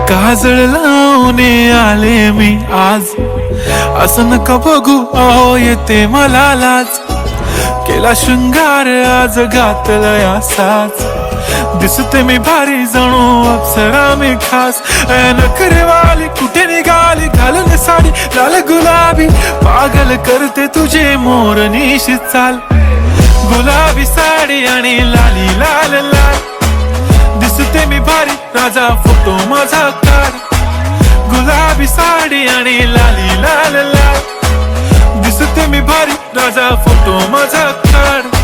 काजळ लावून आले मी आज, असं नका बघू अहो येते मला लाज. केला शृंगार आज घातलाय असाच, दिसते मी भारी जणू अप्सरा मी खास. नखरेवाली कुठे निघाली घालून साडी लाल गुलाबी, पागल करते तुझे मोरनीशी चाल. गुलाबी साडी आणि लाली लाल लाल, दिसते मी भारी राजा फोटो माझा काढ. गुलाबी साडी आणि लाली लाल लाल, दिसते मी भारी राजा फोटो माझा काढ.